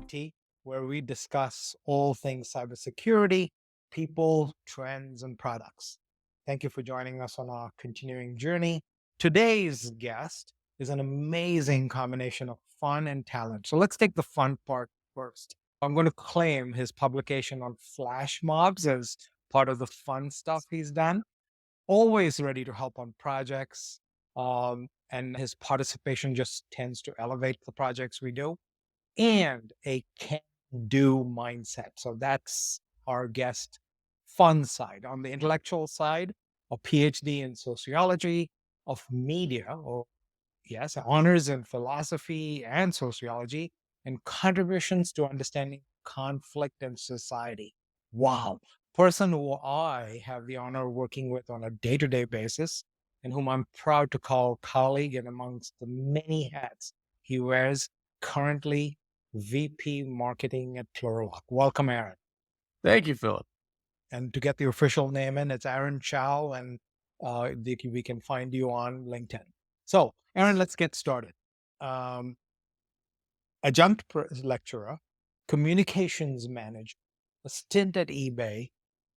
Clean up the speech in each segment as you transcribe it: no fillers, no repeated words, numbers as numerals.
Cybersecurity, where we discuss all things cybersecurity, people, trends, and products. Thank you for joining us on our continuing journey. Today's guest is an amazing combination of fun and talent. So let's take the fun part first. I'm going to claim his publication on flash mobs as part of the fun stuff he's done. Always ready to help on projects. And his participation just tends to elevate the projects we do, and a can do mindset. So that's our guest fun side. On the intellectual side, a PhD in sociology of media, or yes, honors in philosophy and sociology, and contributions to understanding conflict in society. Wow. Person who I have the honor of working with on a day to day basis, and whom I'm proud to call colleague, and amongst the many hats he wears, currently VP marketing at Plurilock. Welcome, Aaron. Thank you, Philip. And to get the official name in, it's Aron Hsiao, and we can find you on LinkedIn. So, Aaron, let's get started. Um, lecturer, communications manager, a stint at eBay,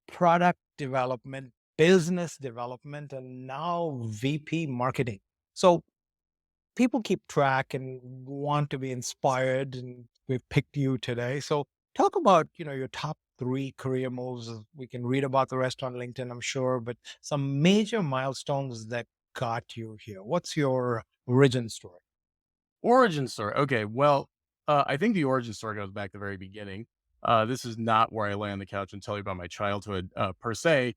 product development, business development, and now VP marketing. So people keep track and want to be inspired, and we've picked you today. So talk about, your top three career moves. We can read about the rest on LinkedIn, I'm sure, but some major milestones that got you here. What's your origin story? Origin story. Okay. Well, I think the origin story goes back to the very beginning. This is not where I lay on the couch and tell you about my childhood per se,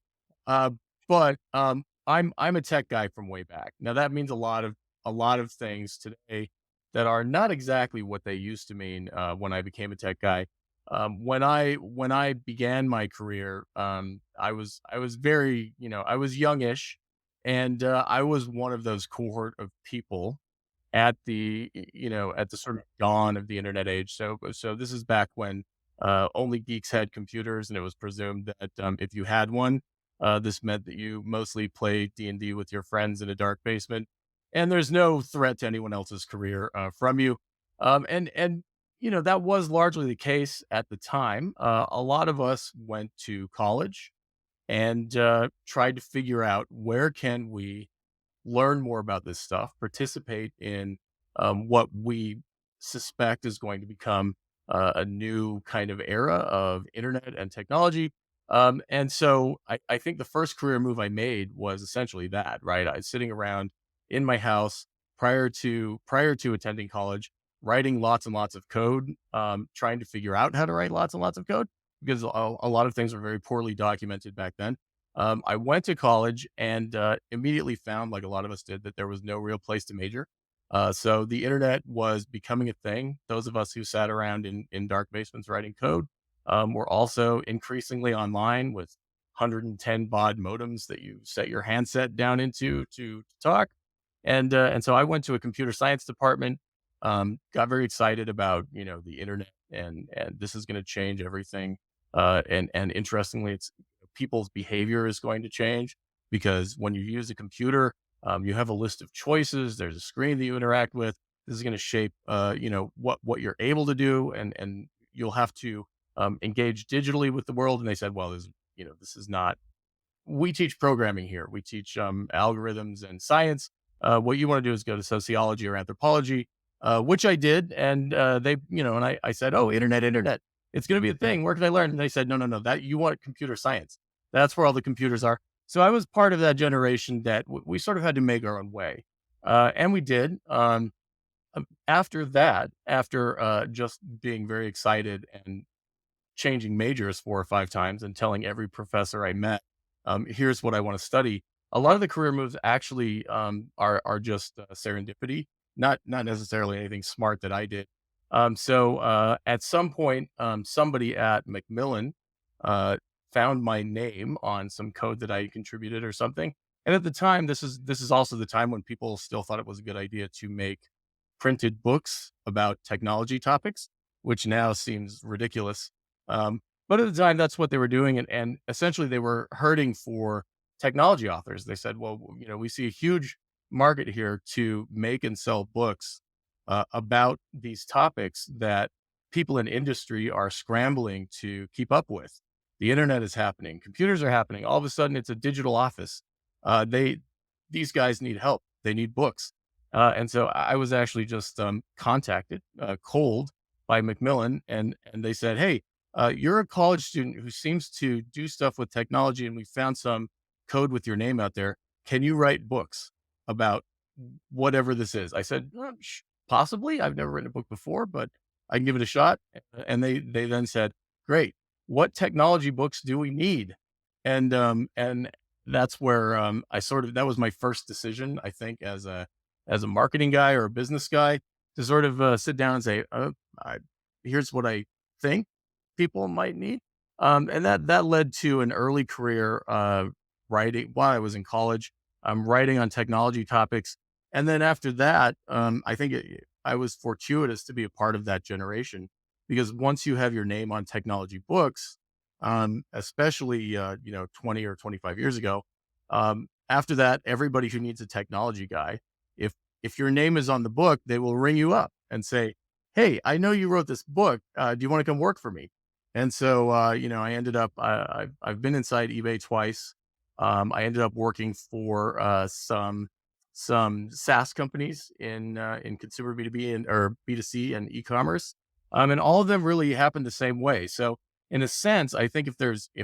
uh, but I'm a tech guy from way back. Now that means a lot of things today that are not exactly what they used to mean when I became a tech guy. When I began my career, I was very I was youngish, and I was one of those cohort of people at the sort of dawn of the internet age. So this is back when only geeks had computers, and it was presumed that if you had one, this meant that you mostly played D&D with your friends in a dark basement, and there's no threat to anyone else's career from you. And that was largely the case at the time. A lot of us went to college and tried to figure out where can we learn more about this stuff, participate in what we suspect is going to become a new kind of era of internet and technology. And so I think the first career move I made was essentially that, right? I was sitting around in my house prior to attending college, writing lots and lots of code, trying to figure out how to write lots and lots of code because a lot of things were very poorly documented back then. I went to college and immediately found, like a lot of us did, that there was no real place to major. So the internet was becoming a thing. Those of us who sat around in dark basements writing code were also increasingly online with 110 baud modems that you set your handset down into to talk. And so I went to a computer science department. Got very excited about the internet, and this is going to change everything. And interestingly, it's people's behavior is going to change because when you use a computer, you have a list of choices. There's a screen that you interact with. This is going to shape, what you're able to do, and you'll have to engage digitally with the world. And they said, well, this is not. We teach programming here. We teach algorithms and science. What you want to do is go to sociology or anthropology, which I did. And I said, oh, internet. It's going to be a thing. Where can I learn? And they said, no. That you want computer science. That's where all the computers are. So I was part of that generation that we sort of had to make our own way, and we did. After that, after just being very excited and changing majors 4 or 5 times and telling every professor I met, here's what I want to study. A lot of the career moves actually are just serendipity, not necessarily anything smart that I did. So at some point, somebody at Macmillan found my name on some code that I contributed or something. And at the time, this is also the time when people still thought it was a good idea to make printed books about technology topics, which now seems ridiculous. But at the time, that's what they were doing, and essentially they were hurting for technology authors. They said, "Well, we see a huge market here to make and sell books about these topics that people in industry are scrambling to keep up with. The internet is happening, computers are happening. All of a sudden, it's a digital office. They these guys need help. They need books. And so I was actually just contacted cold by Macmillan, and they said, "Hey, you're a college student who seems to do stuff with technology, and we found some code with your name out there. Can you write books about whatever this is?" I said, "Possibly. I've never written a book before, but I can give it a shot." And they then said, "Great. What technology books do we need?" And that's where I sort of that was my first decision, I think, as a marketing guy or a business guy, to sort of sit down and say, I, "Here's what I think people might need." And that led to an early career writing while I was in college. Writing on technology topics, and then after that, I think I was fortuitous to be a part of that generation, because once you have your name on technology books, especially 20 or 25 years ago, after that, everybody who needs a technology guy, if if your name is on the book, they will ring you up and say, "Hey, I know you wrote this book. Do you want to come work for me?" And so, I ended up. I've been inside eBay twice. I ended up working for some SaaS companies in consumer B2B and or B2C and e-commerce. And all of them really happened the same way. So in a sense, I think if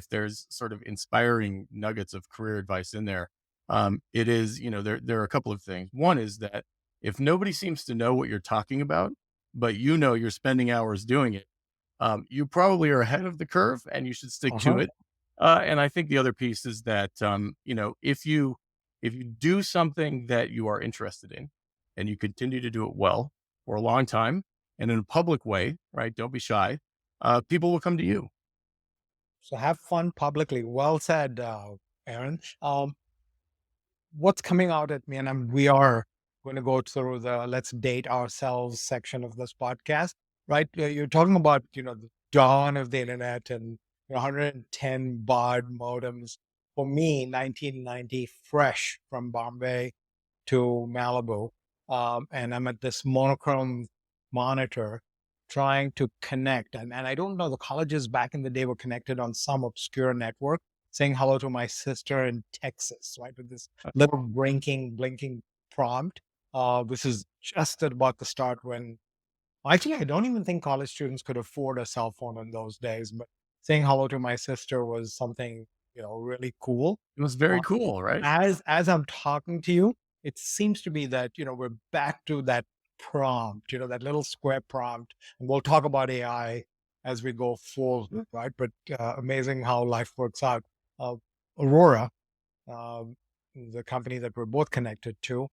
there's sort of inspiring nuggets of career advice in there, it is, there are a couple of things. One is that if nobody seems to know what you're talking about, but you're spending hours doing it, you probably are ahead of the curve and you should stick to Uh-huh. it. And I think the other piece is that, if you do something that you are interested in and you continue to do it well for a long time and in a public way, right? Don't be shy. People will come to you. So have fun publicly. Well said, Aaron. What's coming out at me, and we are going to go through the let's date ourselves section of this podcast, right? You're talking about, the dawn of the internet and 110 baud modems. For me, 1990, fresh from Bombay to Malibu. And I'm at this monochrome monitor trying to connect. And I don't know, the colleges back in the day were connected on some obscure network, saying hello to my sister in Texas, right? With this little blinking prompt. This is just at about the start when actually I don't even think college students could afford a cell phone in those days, but saying hello to my sister was something, really cool. It was Uh, very cool, right? as I'm talking to you, it seems to be that, we're back to that prompt, that little square prompt. And we'll talk about AI as we go forward, right? But amazing how life works out. Uh, Aurora, um, the company that we're both connected to,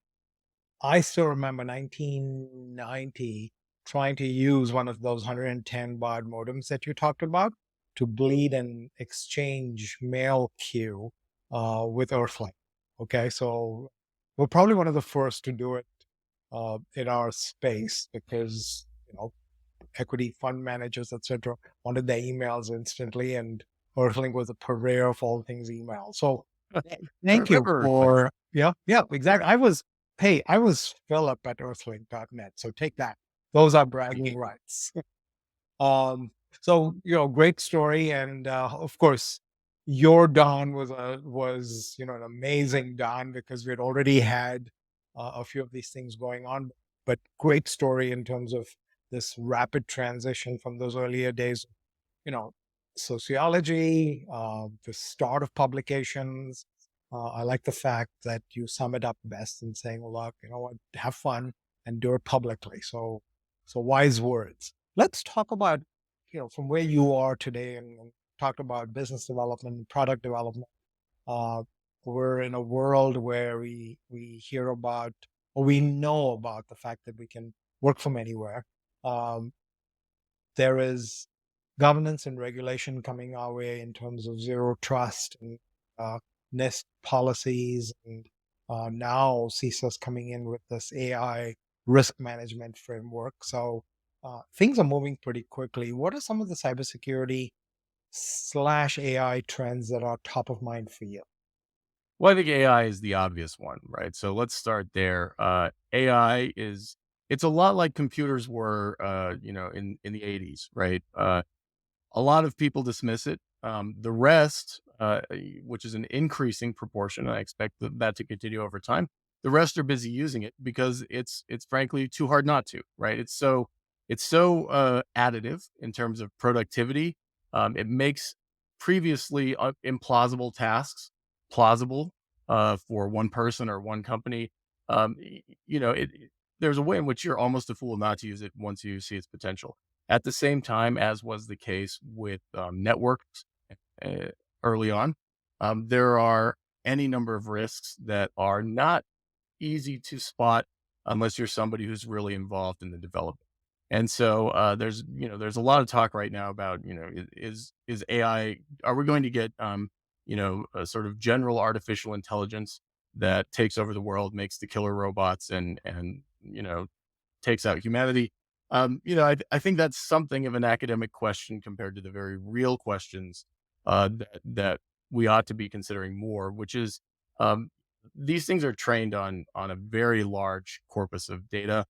I still remember 1990 trying to use one of those 110 baud modems that you talked about to bleed and exchange mail queue with Earthlink. Okay, so we're probably one of the first to do it in our space because equity fund managers, etc., wanted their emails instantly, and Earthlink was a purveyor of all things email. So I thank you remember Earthlink. for yeah, exactly. I was Philip at earthlink.net. So take that. Those are bragging rights. Um, so great story, and of course, your dawn was an amazing dawn because we had already had a few of these things going on. But great story in terms of this rapid transition from those earlier days, you know, sociology, the start of publications. I like the fact that you sum it up best in saying, look, you know what, have fun and do it publicly. So wise words. Let's talk about, from where you are today and talk about business development and product development. Uh, we're in a world where we hear about or we know about the fact that we can work from anywhere. Um, there is governance and regulation coming our way in terms of zero trust and NIST policies, and now CISA's coming in with this AI risk management framework. So things are moving pretty quickly. What are some of the cybersecurity slash AI trends that are top of mind for you? Well, I think AI is the obvious one, right? So let's start there. AI is it's a lot like computers were, in the 80s, right? A lot of people dismiss it. The rest, which is an increasing proportion, I expect that to continue over time. The rest are busy using it because it's frankly too hard not to, right? It's so additive in terms of productivity. It makes previously implausible tasks plausible for one person or one company. There's a way in which you're almost a fool not to use it once you see its potential. At the same time, as was the case with networks uh, early on, there are any number of risks that are not easy to spot unless you're somebody who's really involved in the development. And so there's a lot of talk right now about is AI, are we going to get a sort of general artificial intelligence that takes over the world, makes the killer robots, and takes out humanity. I think that's something of an academic question compared to the very real questions that we ought to be considering more, which is um, these things are trained on a very large corpus of data.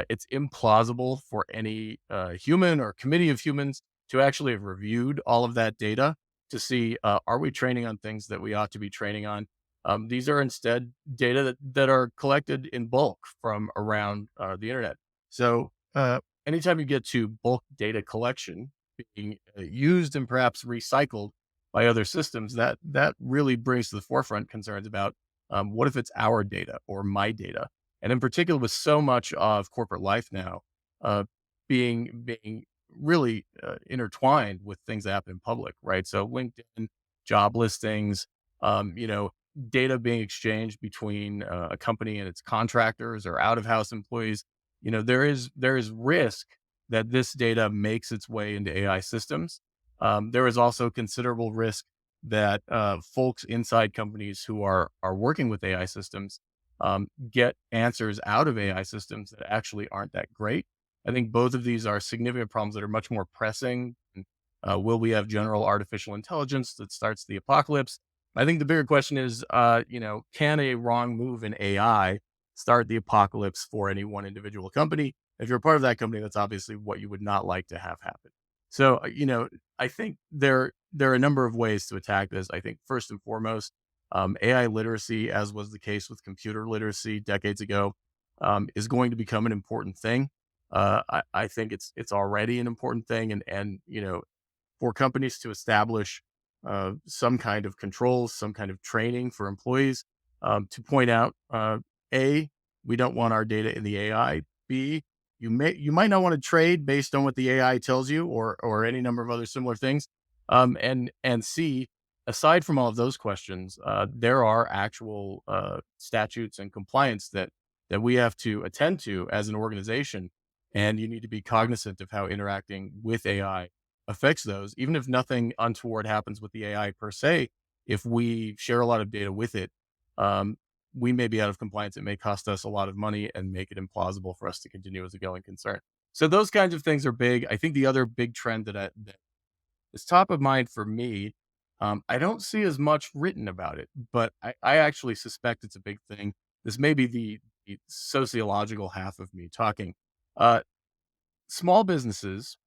It's implausible for any human or committee of humans to actually have reviewed all of that data to see are we training on things that we ought to be training on. These are instead data that are collected in bulk from around the internet. So anytime you get to bulk data collection being used and perhaps recycled by other systems, that really brings to the forefront concerns about what if it's our data or my data, and in particular with so much of corporate life now uh, being really intertwined with things that happen in public, right? So LinkedIn, job listings, data being exchanged between a company and its contractors or out of house employees. There is risk that this data makes its way into AI systems. There is also considerable risk that folks inside companies who are working with AI systems get answers out of AI systems that actually aren't that great. I think both of these are significant problems that are much more pressing. Will we have general artificial intelligence that starts the apocalypse? I think the bigger question is, can a wrong move in AI start the apocalypse for any one individual company? If you're a part of that company, that's obviously what you would not like to have happen. So, I think there are a number of ways to attack this. I think first and foremost, AI literacy, as was the case with computer literacy decades ago, is going to become an important thing. I think it's already an important thing, and for companies to establish some kind of controls, some kind of training for employees to point out, A, we don't want our data in the AI. B, you might not want to trade based on what the AI tells you, or any number of other similar things. And C, aside from all of those questions, there are actual statutes and compliance that we have to attend to as an organization, and you need to be cognizant of how interacting with AI affects those, even if nothing untoward happens with the AI per se. If we share a lot of data with it, um, we may be out of compliance. It may cost us a lot of money and make it implausible for us to continue as a going concern. So those kinds of things are big. I think the other big trend that is top of mind for me, I don't see as much written about it, but I actually suspect it's a big thing. This may be the sociological half of me talking. Uh, Small businesses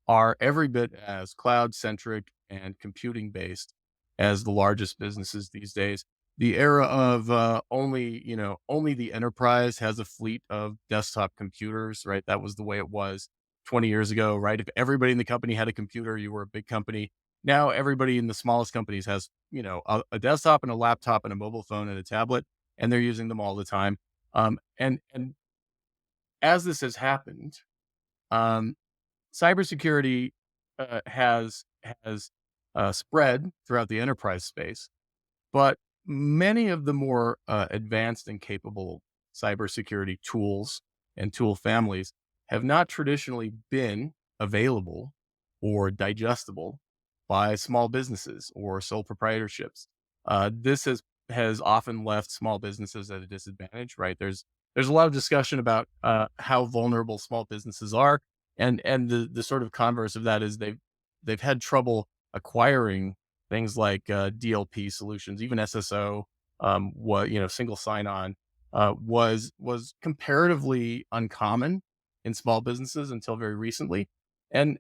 are every bit as cloud centric and computing based as the largest businesses these days. The era of only the enterprise has a fleet of desktop computers, right? That was the way it was 20 years ago, right? If everybody in the company had a computer, you were a big company. Now everybody in the smallest companies has, a desktop and a laptop and a mobile phone and a tablet, and they're using them all the time. And as this has happened, um, cybersecurity has spread throughout the enterprise space, but many of the more advanced and capable cybersecurity tools and tool families have not traditionally been available or digestible by small businesses or sole proprietorships. This has often left small businesses at a disadvantage. Right? There's a lot of discussion about how vulnerable small businesses are, and the sort of converse of that is they've had trouble acquiring things like DLP solutions, even SSO, what single sign on. was comparatively uncommon in small businesses until very recently. And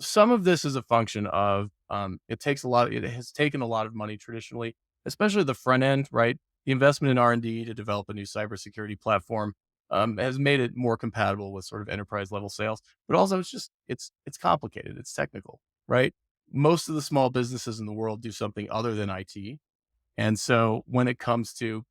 some of this is a function of it has taken a lot of money traditionally, especially the front end, right? The investment in R&D to develop a new cybersecurity platform has made it more compatible with sort of enterprise level sales. But also, it's complicated, it's technical, right? Most of the small businesses in the world do something other than IT, and so when it comes to,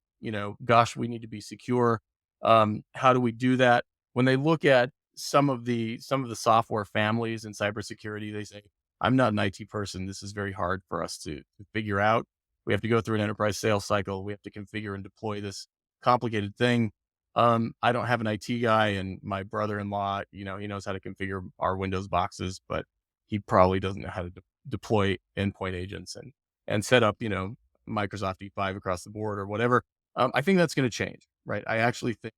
gosh, we need to be secure. How do we do that? When they look at some of the software families in cybersecurity, they say, I'm not an IT person. This is very hard for us to figure out. We have to go through an enterprise sales cycle. We have to configure and deploy this complicated thing. I don't have an IT guy, and my brother-in-law, he knows how to configure our Windows boxes, but he probably doesn't know how to deploy endpoint agents and set up, Microsoft E5 across the board or whatever. I think that's going to change, right? I actually think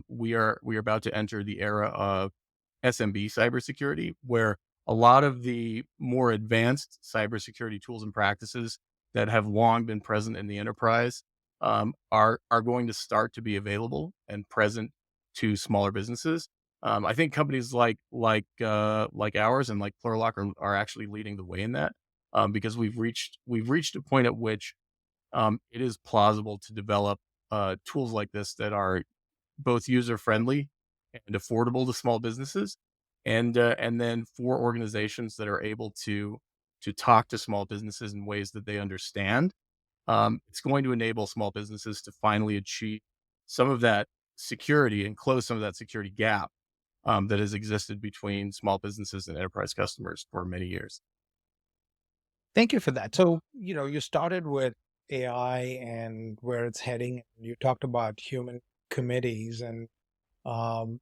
we are about to enter the era of SMB cybersecurity, where a lot of the more advanced cybersecurity tools and practices that have long been present in the enterprise are going to start to be available and present to smaller businesses. I think companies like ours and like Plurilock are actually leading the way in that, because we've reached a point at which it is plausible to develop tools like this that are both user friendly and affordable to small businesses, and then for organizations that are able to talk to small businesses in ways that they understand. It's going to enable small businesses to finally achieve some of that security and close some of that security gap that has existed between small businesses and enterprise customers for many years. Thank you for that. So, you started with AI and where it's heading. You talked about human committees, and um,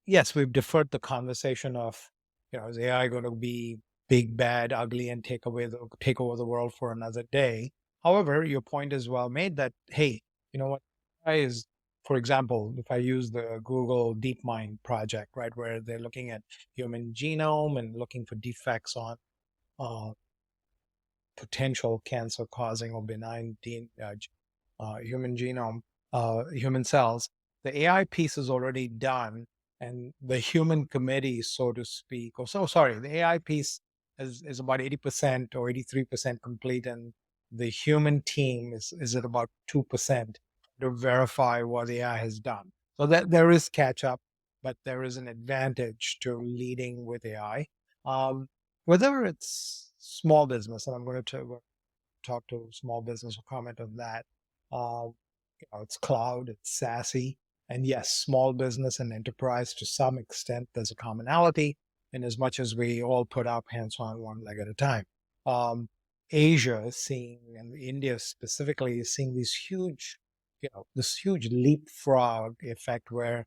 yes, we've deferred the conversation of, is AI going to be big, bad, ugly, and take over the world for another day? However, your point is well made that, hey, you know what? AI is, for example, if I use the Google DeepMind project, right, where they're looking at human genome and looking for defects on uh, potential cancer causing or benign human genome, human cells. The AI piece is already done, and the human committee, so to speak, or so sorry, the AI piece is about 80% or 83% complete, and the human team is at about 2% to verify what the AI has done. So that there is catch up, but there is an advantage to leading with AI. Um, Whether it's small business, and I'm going to talk to small business or comment on that. Uh, it's cloud, it's SASE, and yes, small business and enterprise to some extent, there's a commonality in as much as we all put our pants on one leg at a time. Um, Asia is seeing, and India specifically is seeing this huge leapfrog effect where,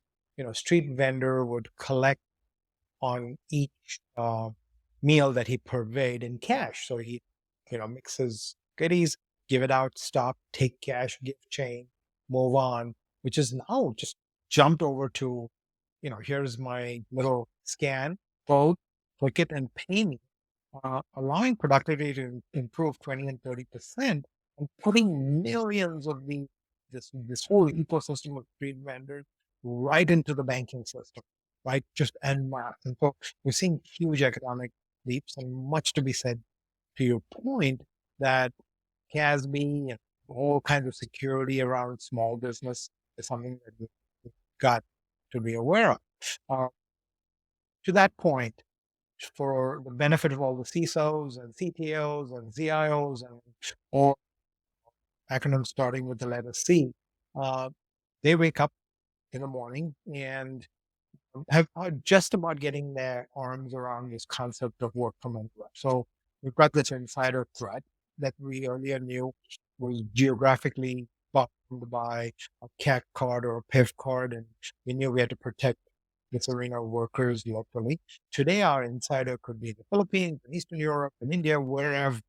street vendor would collect on each meal that he purveyed in cash. So he, mixes goodies, give it out, stop, take cash, give change, move on, which is now just jumped over to, here's my little scan code, click it and pay me, allowing productivity to improve 20 and 30%, and putting millions of this whole ecosystem of street vendors right into the banking system, right? Just en masse. And so we're seeing huge economic leaps, and much to be said to your point that CASB and all kinds of security around small business is something that we've got to be aware of. Uh, to that point, for the benefit of all the CISOs and CTOs and CIOs and all acronyms starting with the letter C, uh, they wake up in the morning and have are just about getting their arms around this concept of work from anywhere. So we've got this insider threat that we earlier knew was geographically bound by a CAC card or a PIF card, and we knew we had to protect this arena of workers locally. Today, our insider could be in the Philippines, in Eastern Europe, in India, wherever.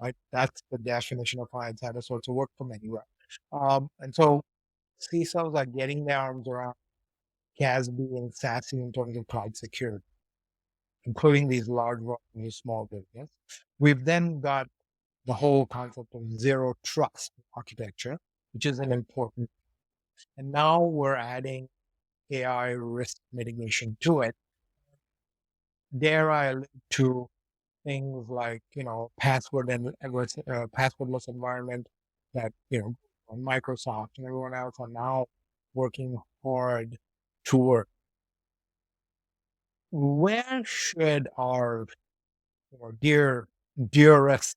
Right, that's the definition of our insider. So it's a work from anywhere. And so CISOs are getting their arms around CASB and SASE in terms of cloud security, including these large volume small business. We've then got the whole concept of zero trust architecture, which is an important. And now we're adding AI risk mitigation to it. Dare I allude to things like, password passwordless environment that, Microsoft and everyone else are now working hard toward. Where should our dearest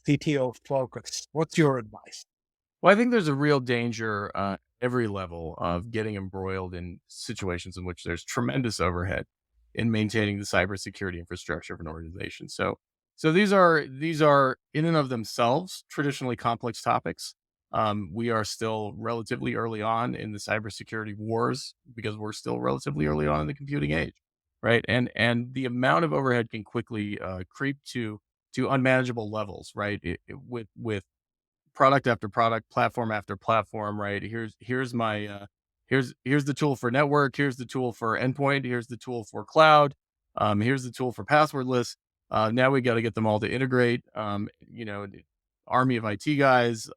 CTO focus? What's your advice? Well, I think there's a real danger every level of getting embroiled in situations in which there's tremendous overhead in maintaining the cybersecurity infrastructure of an organization. So these are in and of themselves traditionally complex topics. We are still relatively early on in the cybersecurity wars because we're still relatively early on in the computing age, right? And the amount of overhead can quickly creep to unmanageable levels, right? With product after product, platform after platform, right? Here's my here's the tool for network, here's the tool for endpoint, here's the tool for cloud, here's the tool for passwordless. Now we got to get them all to integrate. Army of IT guys.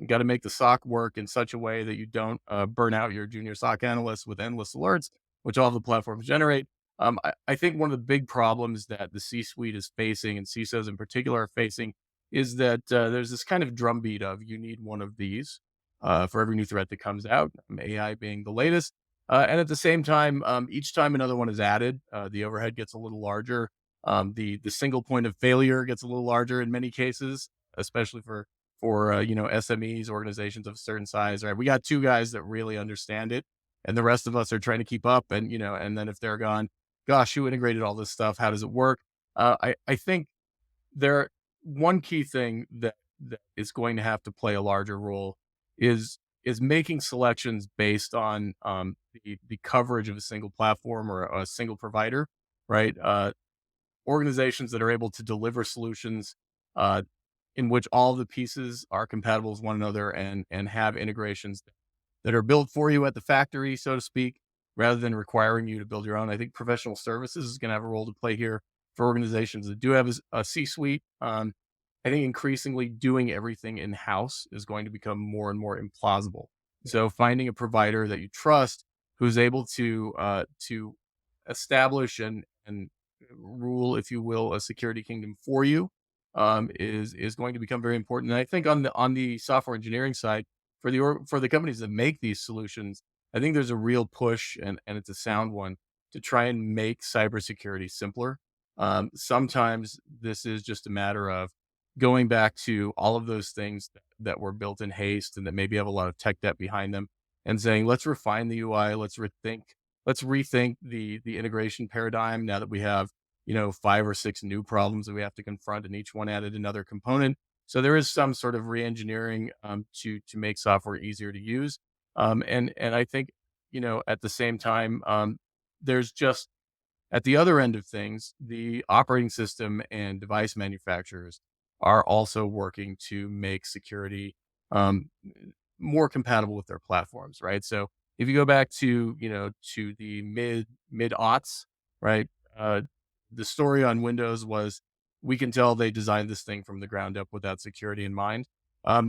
Got to make the SOC work in such a way that you don't burn out your junior SOC analysts with endless alerts, which all the platforms generate. I think one of the big problems that the C-suite is facing, and CISOs in particular are facing, is that there's this kind of drumbeat of you need one of these for every new threat that comes out, AI being the latest. And at the same time, each time another one is added, the overhead gets a little larger. The single point of failure gets a little larger in many cases, especially for SMEs, organizations of a certain size. Right, we got two guys that really understand it, and the rest of us are trying to keep up. And then if they're gone, gosh, who integrated all this stuff? How does it work? I think there one key thing that is going to have to play a larger role is making selections based on the coverage of a single platform or a single provider, right? Organizations that are able to deliver solutions uh, in which all the pieces are compatible with one another and have integrations that are built for you at the factory, so to speak, rather than requiring you to build your own. I think professional services is going to have a role to play here for organizations that do have a C-suite. I think increasingly doing everything in house is going to become more and more implausible. So finding a provider that you trust who's able to establish and rule, if you will, a security kingdom for you is going to become very important. And I think on the software engineering side, for the companies that make these solutions, I think there's a real push, and it's a sound one, to try and make cybersecurity simpler. Sometimes this is just a matter of going back to all of those things that were built in haste and that maybe have a lot of tech debt behind them, and saying, let's refine the UI, let's rethink the integration paradigm now that we have, five or six new problems that we have to confront, and each one added another component. So there is some sort of re-engineering to make software easier to use. And I think, at the same time, there's just at the other end of things, the operating system and device manufacturers are also working to make security um, more compatible with their platforms, right? So if you go back to the mid aughts, right? The story on Windows was we can tell they designed this thing from the ground up without security in mind.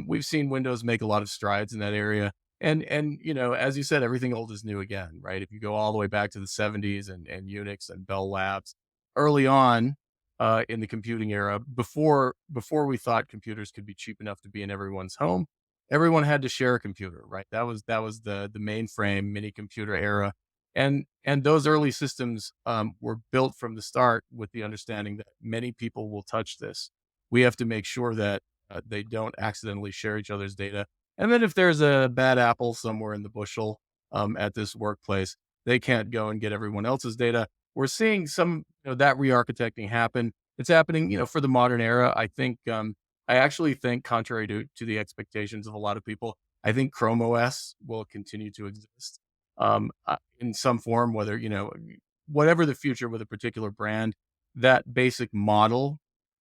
We've seen Windows make a lot of strides in that area, and as you said, everything old is new again, right? If you go all the way back to the 70s and Unix and Bell Labs, early on in the computing era, before we thought computers could be cheap enough to be in everyone's home, everyone had to share a computer, right? That was the mainframe mini computer era, and those early systems were built from the start with the understanding that many people will touch this. We have to make sure that they don't accidentally share each other's data, and then if there's a bad apple somewhere in the bushel at this workplace, they can't go and get everyone else's data. We're seeing some that re-architecting happen. It's happening, for the modern era. I actually think, contrary to the expectations of a lot of people, I think Chrome OS will continue to exist in some form, whether whatever the future with a particular brand. That basic model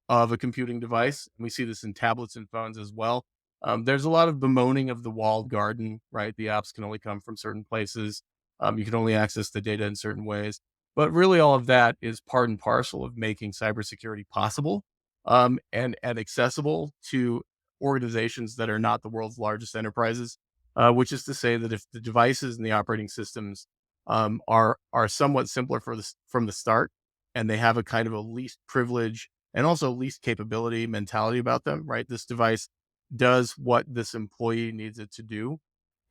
of a computing device, and we see this in tablets and phones as well. There's a lot of bemoaning of the walled garden, right? The apps can only come from certain places. You can only access the data in certain ways. But really, all of that is part and parcel of making cybersecurity possible and accessible to organizations that are not the world's largest enterprises. which is to say that if the devices and the operating systems are somewhat simpler from the start, and they have a kind of a least privilege and also least capability mentality about them, right? This device does what this employee needs it to do,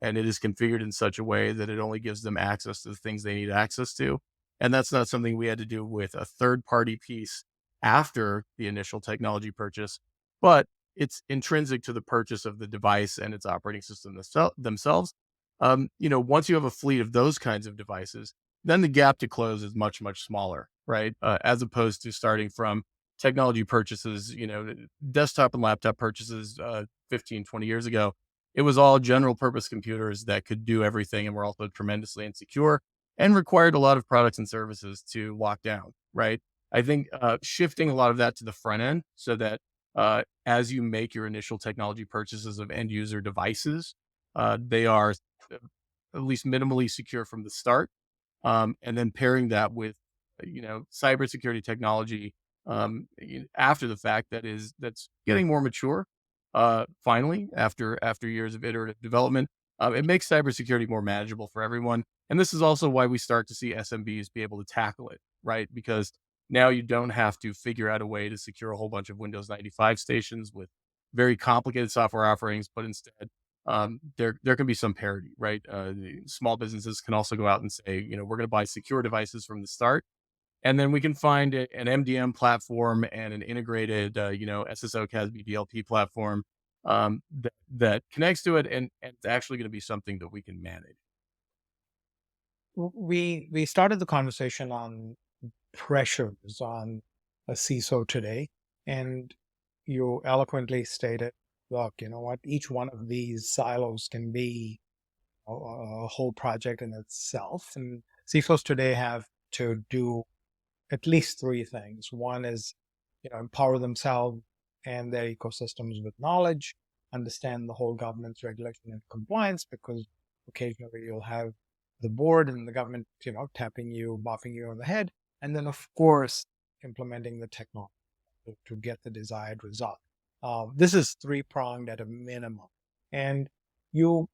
and it is configured in such a way that it only gives them access to the things they need access to. And that's not something we had to do with a third party piece after the initial technology purchase, but it's intrinsic to the purchase of the device and its operating system themselves. Once you have a fleet of those kinds of devices, then the gap to close is much, much smaller, right? As opposed to starting from technology purchases, desktop and laptop purchases 15, 20 years ago. It was all general purpose computers that could do everything and were also tremendously insecure and required a lot of products and services to lock down, right? I think shifting a lot of that to the front end so that as you make your initial technology purchases of end user devices, they are at least minimally secure from the start. And then pairing that with, cybersecurity technology after the fact that's getting more mature. Finally, after years of iterative development, it makes cybersecurity more manageable for everyone. And this is also why we start to see SMBs be able to tackle it, right? Because now you don't have to figure out a way to secure a whole bunch of Windows 95 stations with very complicated software offerings, but instead, there can be some parity, right? The small businesses can also go out and say, we're going to buy secure devices from the start, and then we can find an MDM platform and an integrated, SSO CASB DLP platform that connects to it, and it's actually going to be something that we can manage. We started the conversation on pressures on a CISO today, and you eloquently stated, look, you know what, each one of these silos can be a whole project in itself, and CISOs today have to do at least three things. One is, empower themselves and their ecosystems with knowledge, understand the whole government's regulation and compliance, because occasionally you'll have the board and the government, tapping you, bopping you on the head. And then, of course, implementing the technology to get the desired result. This is three pronged at a minimum. And you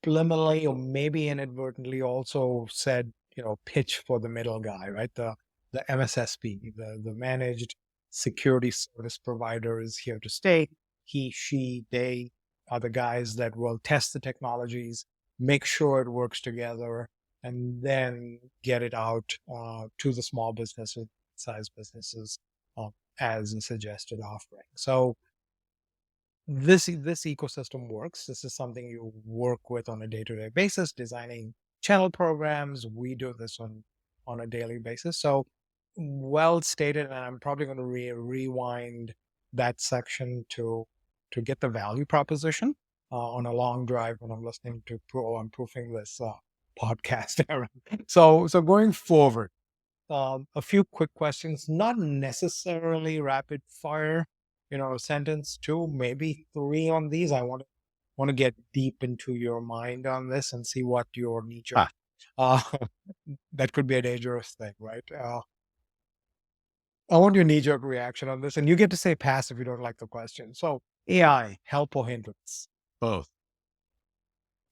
preliminarily or maybe inadvertently also said, pitch for the middle guy, right? The MSSP, the managed security service provider is here to stay. He, she, they are the guys that will test the technologies, make sure it works together, and then get it out to the small businesses, size businesses uh, as a suggested offering. So this ecosystem works. This is something you work with on a day-to-day basis, designing channel programs. We do this on a daily basis. So well stated, and I'm probably going to rewind that section to get the value proposition on a long drive when I'm listening to I'm proofing this podcast. Aaron. So going forward, a few quick questions, not necessarily rapid fire, sentence, two, maybe three on these. I want to get deep into your mind on this and see what your knee jerk. Ah, Uh, that could be a dangerous thing, right? I want your knee jerk reaction on this, and you get to say pass if you don't like the question. So, AI, help or hindrance? both.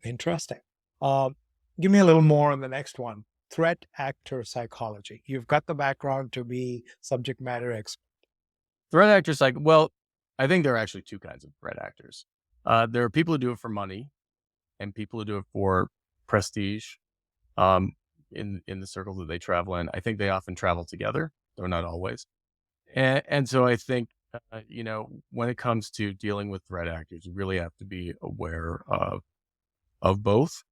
Interesting. Um, Give me a little more on the next one. Threat actor psychology. You've got the background to be subject matter expert. Threat actors, well, I think there are actually two kinds of threat actors. There are people who do it for money and people who do it for prestige. Um, in the circles that they travel in, I think they often travel together, though not always. And so I think, when it comes to dealing with threat actors, you really have to be aware of both,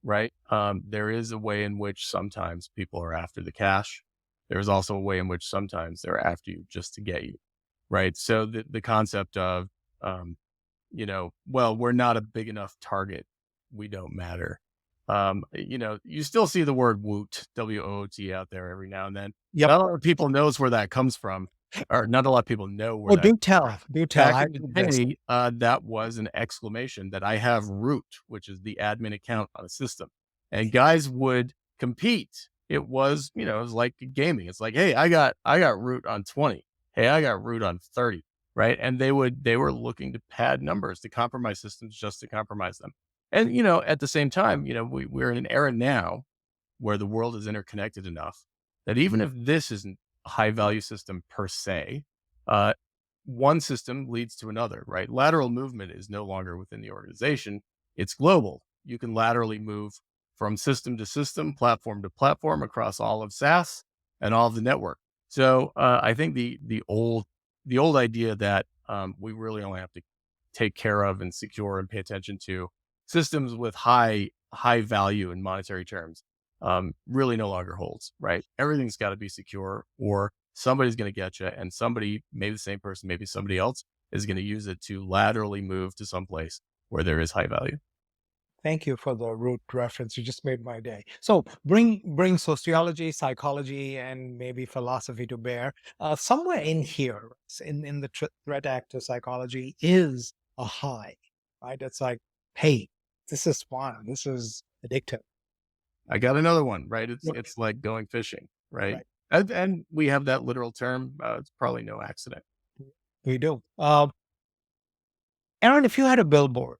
right? There is a way in which sometimes people are after the cash. There's also a way in which sometimes they're after you just to get you, right? So the concept of, well, we're not a big enough target, we don't matter. You still see the word woot, WOOT out there every now and then. Yep. Not a lot of people knows where that comes from, or not a lot of people know where Oh, that do tell. Do tell. back I in the did this. day, that was an exclamation that I have root, which is the admin account on a system. And guys would compete. It was, it was like gaming. It's like, hey, I got root on 20. Hey, I got root on 30. right? And they were looking to pad numbers, to compromise systems just to compromise them. And, at the same time, we're in an era now where the world is interconnected enough that even if this isn't a high value system per se, uh, one system leads to another, right? Lateral movement is no longer within the organization, it's global. You can laterally move from system to system, platform to platform across all of SaaS and all of the network. So I think the old idea that we really only have to take care of and secure and pay attention to systems with high value in monetary terms really no longer holds, right? Everything's got to be secure, or somebody's going to get you, and somebody, maybe the same person, maybe somebody else, is going to use it to laterally move to some place where there is high value. Thank you for the root reference. You just made my day. So bring sociology, psychology, and maybe philosophy to bear. Somewhere in here, in the threat actor psychology, is a high, right? It's like, hey, this is fun. This is addictive. I got another one, right? It's Right. it's like going fishing, right? Right. And we have that literal term. It's probably no accident. We do. Aaron, if you had a billboard,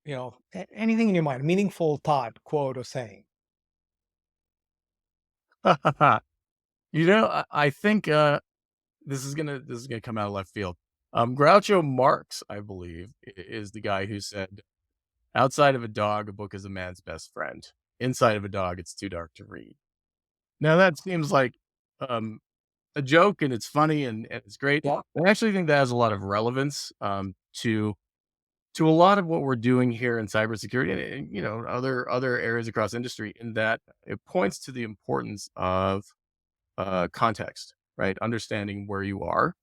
anything in your mind, meaningful thought, quote, or saying. I think this is gonna come out of left field. Groucho Marx, I believe, is the guy who said, "Outside of a dog, a book is a man's best friend. Inside of a dog, it's too dark to read." Now that seems like um, a joke, and it's funny, and it's great. Yeah. I actually think that has a lot of relevance to a lot of what we're doing here in cybersecurity, and other areas across industry. In that it points to the importance of context, right? Understanding where you are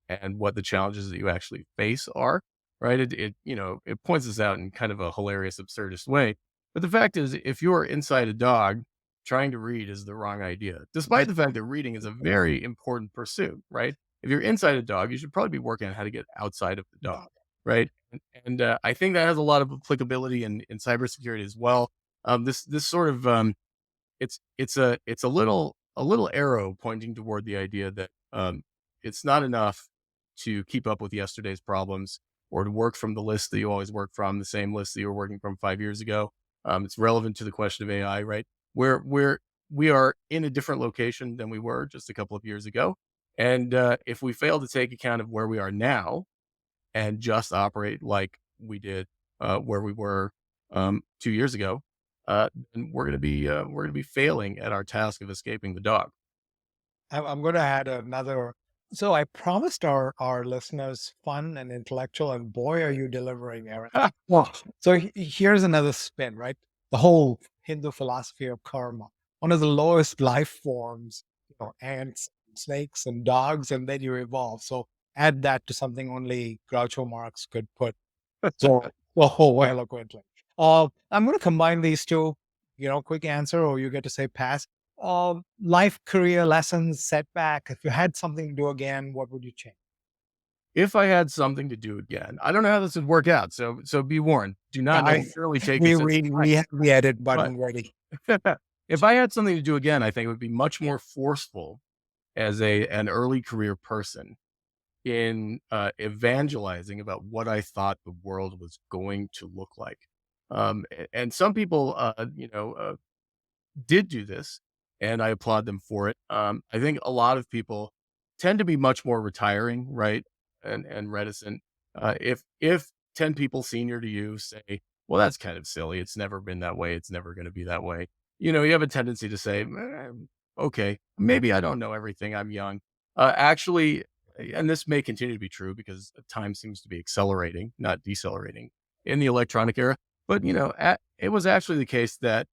and what the challenges that you actually face are, right? It points this out in kind of a hilarious, absurdist way. But the fact is, if you're inside a dog, trying to read is the wrong idea, despite the fact that reading is a very important pursuit, right? If you're inside a dog, you should probably be working on how to get outside of the dog, right? And I think that has a lot of applicability in cybersecurity as well. This sort of it's a little arrow pointing toward the idea that it's not enough to keep up with yesterday's problems or to work from the list that you always work from, the same list that you were working from 5 years ago. It's relevant to the question of AI, right? We are in a different location than we were just a couple of years ago, and if we fail to take account of where we are now and just operate like we did where we were 2 years ago, then we're gonna be failing at our task of escaping the dog. I'm going to add another. So I promised our listeners fun and intellectual, and boy, are you delivering, Aaron. Well, so here's another spin, right? The whole Hindu philosophy of karma. One of the lowest life forms, ants, snakes, and dogs, and then you evolve. So add that to something only Groucho Marx could put so well eloquently. I'm going to combine these two. Quick answer, or you get to say pass. Life, career lessons, setback. If you had something to do again, what would you change? If I had something to do again, I don't know how this would work out. So be warned. Do not I necessarily take we this as we we have the edit but button ready. if I had something to do again, I think it would be much more forceful as an early career person in evangelizing about what I thought the world was going to look like. And some people, did do this, and I applaud them for it. I think a lot of people tend to be much more retiring, right, and reticent. If 10 people senior to you say, "Well, that's kind of silly. It's never been that way. It's never going to be that way," you have a tendency to say, "Okay, maybe I don't know everything. I'm young." Actually, and this may continue to be true because time seems to be accelerating, not decelerating, in the electronic era. But it was actually the case that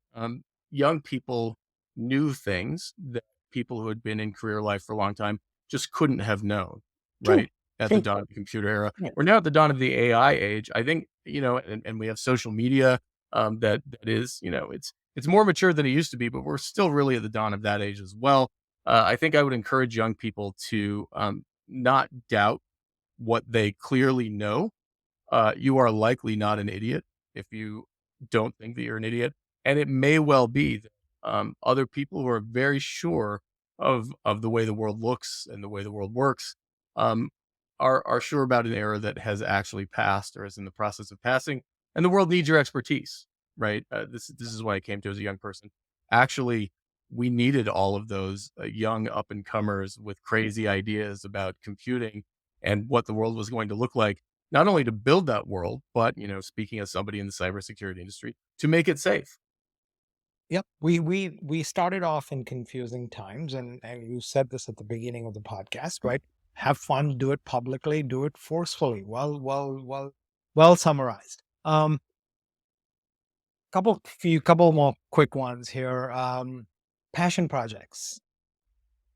young people knew things that people who had been in career life for a long time just couldn't have known, True. right? At the True. dawn of the computer era. Yeah. We're now at the dawn of the AI age. I think, and we have social media that is, it's more mature than it used to be, but we're still really at the dawn of that age as well. I think I would encourage young people to not doubt what they clearly know. You are likely not an idiot if you don't think that you're an idiot. And it may well be that other people who are very sure of the way the world looks and the way the world works, um, are sure about an era that has actually passed or is in the process of passing, and the world needs your expertise, right? This is why I came to as a young person. Actually, we needed all of those young up and comers with crazy ideas about computing and what the world was going to look like, not only to build that world, but speaking as somebody in the cybersecurity industry, to make it safe. Yep. We started off in confusing times, and you said this at the beginning of the podcast, right? Have fun, do it publicly, do it forcefully. Well summarized. Couple more quick ones here. Passion projects.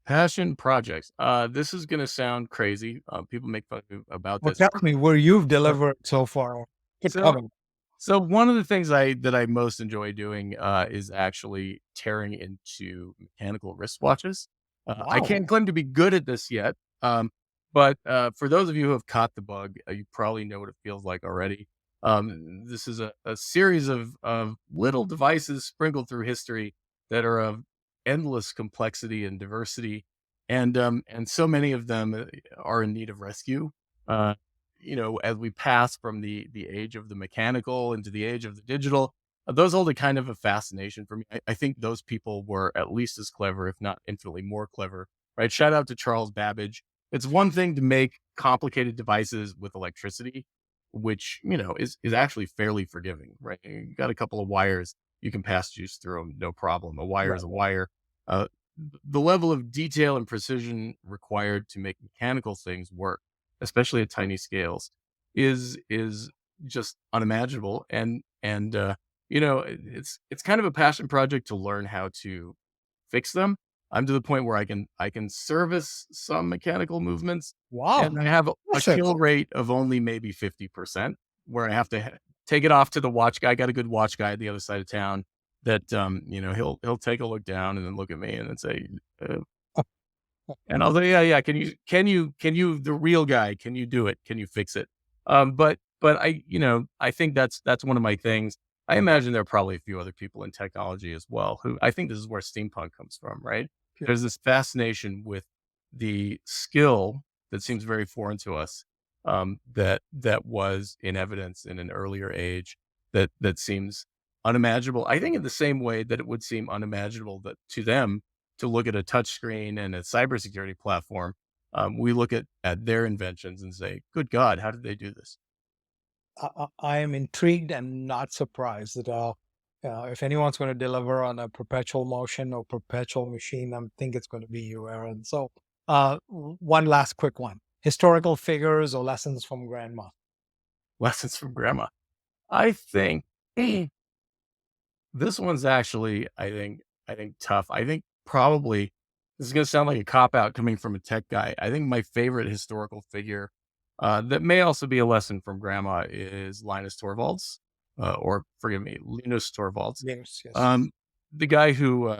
Passion projects. This is going to sound crazy. People make fun of me about Well, this. tell me where you've Uh, delivered so far. Keep So coming. So one of the things I most enjoy doing, is actually tearing into mechanical wristwatches. I Wow. can't claim to be good at this yet, but for those of you who have caught the bug, you probably know what it feels like already. This is a series of little devices sprinkled through history that are of endless complexity and diversity, and so many of them are in need of rescue. Uh, as we pass from the age of the mechanical into the age of the digital, those hold a kind of a fascination for me. I think those people were at least as clever, if not infinitely more clever, right? Shout out to Charles Babbage. It's one thing to make complicated devices with electricity, which is actually fairly forgiving, right? You got a couple of wires, you can pass juice through them, no problem. A wire is Right. a wire. Uh, the level of detail and precision required to make mechanical things work, especially at tiny scales, is just unimaginable. It's kind of a passion project to learn how to fix them. I'm to the point where I can service some mechanical movements, Wow. and I have a Impressive. kill rate of only maybe 50%, where I have to take it off to the watch guy. I got a good watch guy at the other side of town that he'll take a look down and then look at me and then say, uh, and I'll say, "Yeah, yeah, can you the real guy, can you do it? Can you fix it?" But I think that's one of my things. I imagine there are probably a few other people in technology as well who I think this is where steampunk comes from, right? There's this fascination with the skill that seems very foreign to us, that was in evidence in an earlier age that seems unimaginable. I think in the same way that it would seem unimaginable that to them to look at a touchscreen and a cybersecurity platform, we look at their inventions and say, "Good God, how did they do this?" I am intrigued and not surprised that if anyone's going to deliver on a perpetual motion or perpetual machine, I think it's going to be you, Aaron. So, one last quick one: historical figures or lessons from grandma. Lessons from grandma. I think this one's actually, I think tough. I think probably this is going to sound like a cop out coming from a tech guy. I think my favorite historical figure, that may also be a lesson from grandma, is Linus Torvalds, or forgive me, Linus Torvalds. Yes, yes. Um, the guy who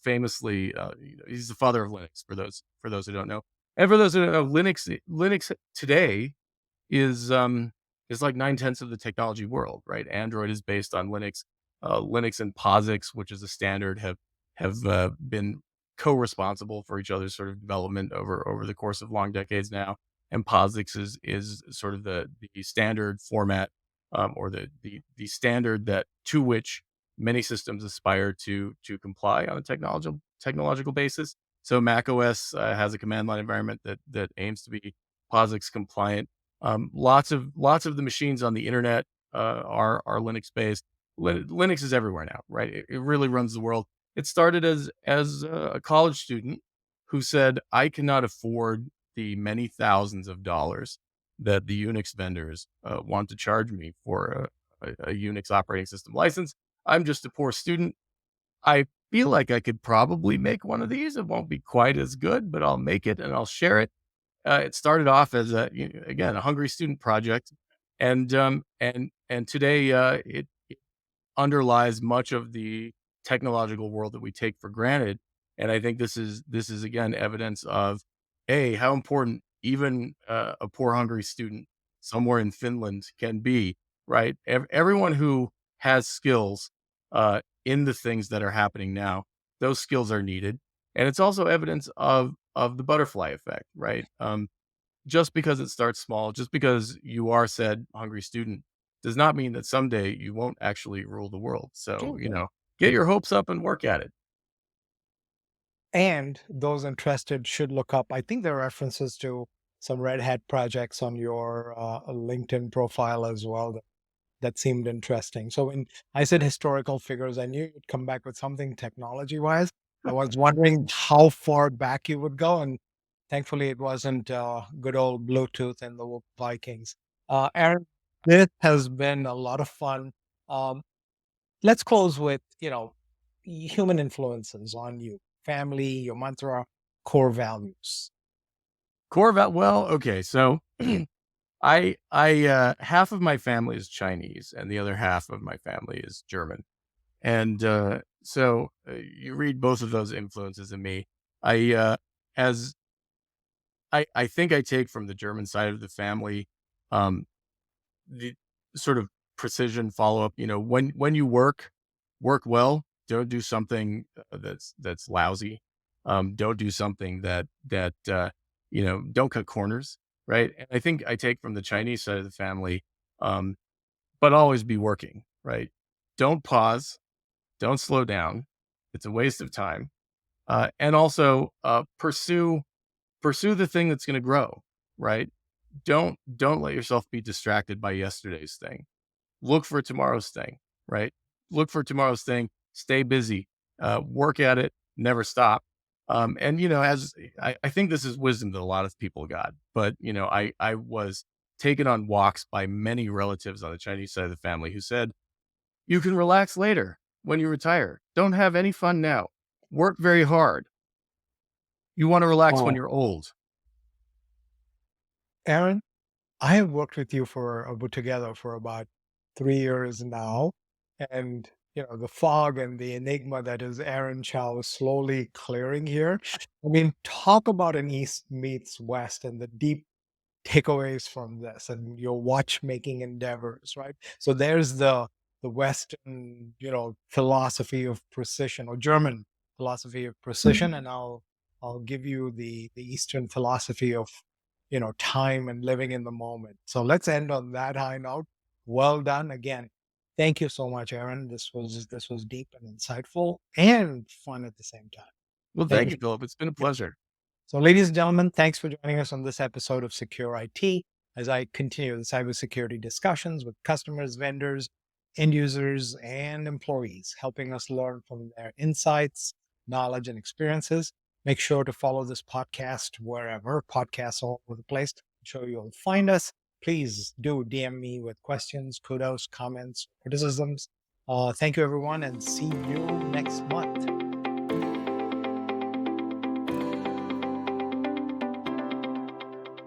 famously, he's the father of Linux. For those who don't know, and for those who don't know, Linux today is is like 9/10 of the technology world, right? Android is based on Linux. Linux and POSIX, which is a standard, have been co-responsible for each other's sort of development over the course of long decades now. And POSIX is sort of the standard format, or the standard that to which many systems aspire to comply on a technological basis. So Mac OS has a command line environment that aims to be POSIX compliant. Lots of the machines on the internet are Linux based. Linux is everywhere now, right? It really runs the world. It started as a college student who said, "I cannot afford the many thousands of dollars that the Unix vendors want to charge me for a Unix operating system license. I'm just a poor student. I feel like I could probably make one of these. It won't be quite as good, but I'll make it and I'll share it." It started off as again, a hungry student project, and today, it underlies much of the technological world that we take for granted. And I think this is again evidence of how important even a poor hungry student somewhere in Finland can be. Right, everyone who has skills in the things that are happening now, those skills are needed, and it's also evidence of the butterfly effect. Right, just because it starts small, just because you are said hungry student, does not mean that someday you won't actually rule the world. So, True. get your hopes up and work at it. And those interested should look up. I think there are references to some Red Hat projects on your LinkedIn profile as well that seemed interesting. So when I said historical figures, I knew you'd come back with something technology wise. I was wondering how far back you would go, and thankfully it wasn't good old Bluetooth and the Vikings. Aaron, this has been a lot of fun. Um, let's close with human influences on you, family, your mantra, core values. Well, okay, so half of my family is Chinese and the other half of my family is German. And, you read both of those influences in me. I, as I think I take from the German side of the family, um, the sort of precision follow-up, when you work well, don't do something that's lousy. Don't do something don't cut corners, right? And I think I take from the Chinese side of the family, um, but always be working, right? Don't pause, don't slow down. It's a waste of time. And also, pursue the thing that's gonna grow, right? Don't let yourself be distracted by yesterday's thing. Look for tomorrow's thing, right? Look for tomorrow's thing, stay busy, work at it, never stop. And as I think this is wisdom that a lot of people got, but I was taken on walks by many relatives on the Chinese side of the family who said, "You can relax later when you retire. Don't have any fun now. Work very hard. You want to relax when Oh, you're old." Aaron, I have worked with you together for about 3 years now, and the fog and the enigma that is Aron Hsiao is slowly clearing here. I mean, talk about an East meets West and the deep takeaways from this and your watchmaking endeavors, right? So there's the Western, philosophy of precision, or German philosophy of precision, and I'll give you the Eastern philosophy of time and living in the moment. So let's end on that high note. Well done again. Thank you so much, Aaron. This was deep and insightful and fun at the same time. Well, Thank thank you. you, Philip. It's been a pleasure. So, ladies and gentlemen, thanks for joining us on this episode of Secure IT as I continue the cybersecurity discussions with customers, vendors, end users, and employees, helping us learn from their insights, knowledge, and experiences. Make sure to follow this podcast wherever podcasts all over the place. I'm sure you'll find us. Please do DM me with questions, kudos, comments, criticisms. Thank you, everyone, and see you next month.